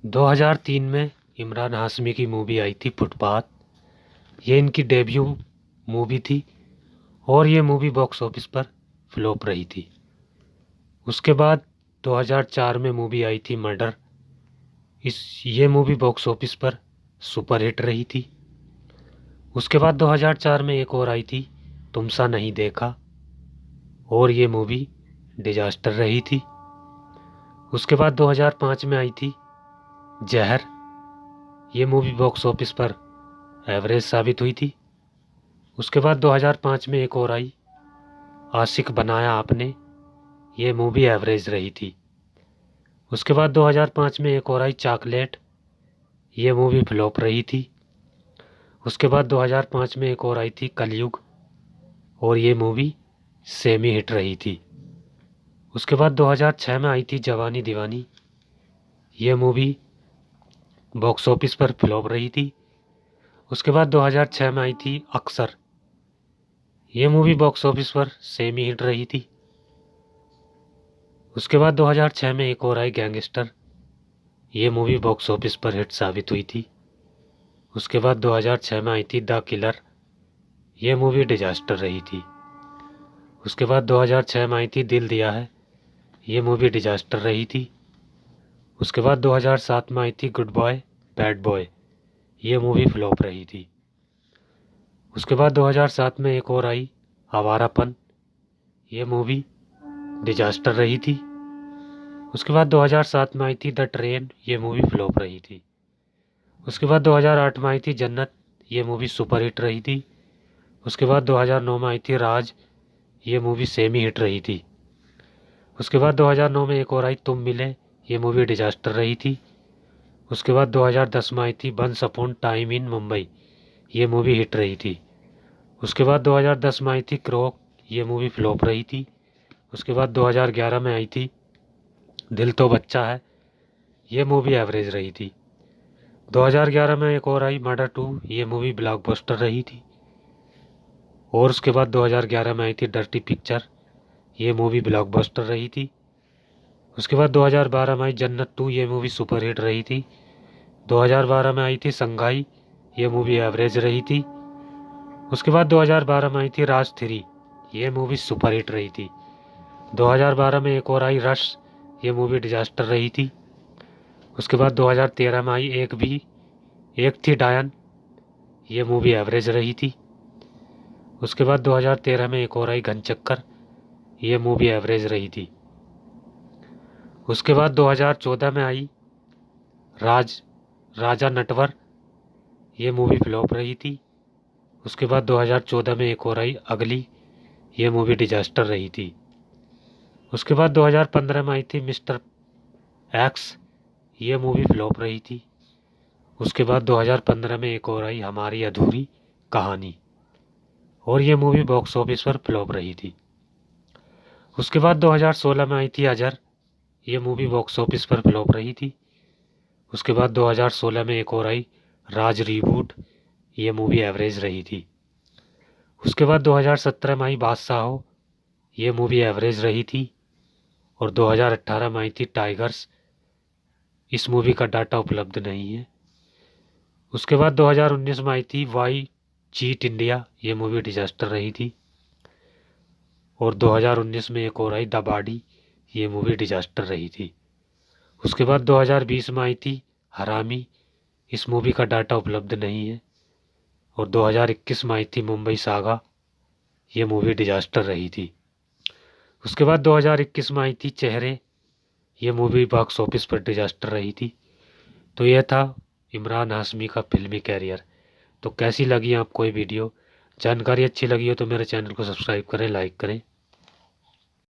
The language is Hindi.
2003 में इमरान हाशमी की मूवी आई थी फुटपाथ। ये इनकी डेब्यू मूवी थी और ये मूवी बॉक्स ऑफिस पर फ्लॉप रही थी। उसके बाद 2004 में मूवी आई थी मर्डर। ये मूवी बॉक्स ऑफिस पर सुपरहिट रही थी। उसके बाद 2004 में एक और आई थी तुमसा नहीं देखा और ये मूवी डिजास्टर रही थी। उसके बाद 2005 में आई थी जहर। ये मूवी बॉक्स ऑफिस पर एवरेज साबित हुई थी। उसके बाद 2005 में एक और आई आशिक बनाया आपने। ये मूवी एवरेज रही थी। उसके बाद 2005 में एक और आई चॉकलेट। ये मूवी फ्लॉप रही थी। उसके बाद 2005 में एक और आई थी कलयुग और ये मूवी सेमी हिट रही थी। उसके बाद 2006 में आई थी जवानी दीवानी। ये मूवी बॉक्स ऑफिस पर फ्लॉप रही थी। उसके बाद 2006 में आई थी अक्सर। ये मूवी बॉक्स ऑफिस पर सेमी हिट रही थी। उसके बाद 2006 में एक और आई गैंगस्टर। ये मूवी बॉक्स ऑफिस पर हिट साबित हुई थी। उसके बाद 2006 में आई थी द किलर। ये मूवी डिजास्टर रही थी। उसके बाद 2006 में आई थी दिल दिया है। ये मूवी डिजास्टर रही थी। उसके बाद 2007 में आई थी गुड बॉय बैड बॉय। ये मूवी फ्लॉप रही थी। उसके बाद 2007 में एक और आई आवारापन। ये मूवी डिजास्टर रही थी। उसके बाद 2007 में आई थी द ट्रेन। ये मूवी फ्लॉप रही थी। उसके बाद 2008 में आई थी जन्नत। ये मूवी सुपर हिट रही थी। उसके बाद 2009 में आई थी राज। ये मूवी सेमी हिट रही थी। उसके बाद 2009 में एक और आई तुम मिले। ये मूवी डिजास्टर रही थी। उसके बाद 2010 में आई थी once upon time in Mumbai. ये मूवी हिट रही थी। उसके बाद 2010 में आई थी क्रोक। ये मूवी फ्लॉप रही थी। उसके बाद 2011 में आई थी दिल तो बच्चा है। ये मूवी एवरेज रही थी। 2011 में एक और आई मर्डर 2। ये मूवी ब्लॉकबस्टर रही थी। और उसके बाद 2011 में आई थी डर्टी पिक्चर। ये मूवी ब्लॉकबस्टर रही थी। उसके बाद 2012 में आई जन्नत 2। ये मूवी सुपर हिट रही थी। 2012 में आई थी संघाई। ये मूवी एवरेज रही थी। उसके बाद 2012 में आई थी राज 3। ये मूवी सुपर हिट रही थी। 2012 में एक और आई रश। ये मूवी डिजास्टर रही थी। उसके बाद 2013 में आई एक थी डायन। ये मूवी एवरेज रही थी। उसके बाद 2013 में एक और आई घनचक्कर। ये मूवी एवरेज रही थी। उसके बाद 2014 में आई राजा नटवर। ये मूवी फ्लॉप रही थी। उसके बाद 2014 में एक और आई अगली। ये मूवी डिजास्टर रही थी। उसके बाद 2015 में आई थी मिस्टर एक्स। ये मूवी फ्लॉप रही थी। उसके बाद 2015 में एक और आई हमारी अधूरी कहानी और ये मूवी बॉक्स ऑफिस पर फ्लॉप रही थी। उसके बाद 2016 में आई थी अजर। ये मूवी बॉक्स ऑफिस पर फ्लॉप रही थी। उसके बाद 2016 में एक और आई राज रीबूट। ये मूवी एवरेज रही थी। उसके बाद 2017 में आई बादशाह। ये मूवी एवरेज रही थी। और 2018 में आई थी टाइगर्स। इस मूवी का डाटा उपलब्ध नहीं है। उसके बाद 2019 में आई थी वाई चीट इंडिया। ये मूवी डिजास्टर रही थी। और 2019 में एक और आई द बॉडी। ये मूवी डिजास्टर रही थी। उसके बाद 2020 में आई थी हरामी। इस मूवी का डाटा उपलब्ध नहीं है। और 2021 में आई थी मुंबई सागा। ये मूवी डिजास्टर रही थी। उसके बाद 2021 में आई थी चेहरे। ये मूवी बॉक्स ऑफिस पर डिजास्टर रही थी। तो यह था इमरान हाशमी का फिल्मी कैरियर। तो कैसी लगी आपको ये वीडियो? जानकारी अच्छी लगी हो तो मेरे चैनल को सब्सक्राइब करें, लाइक करें।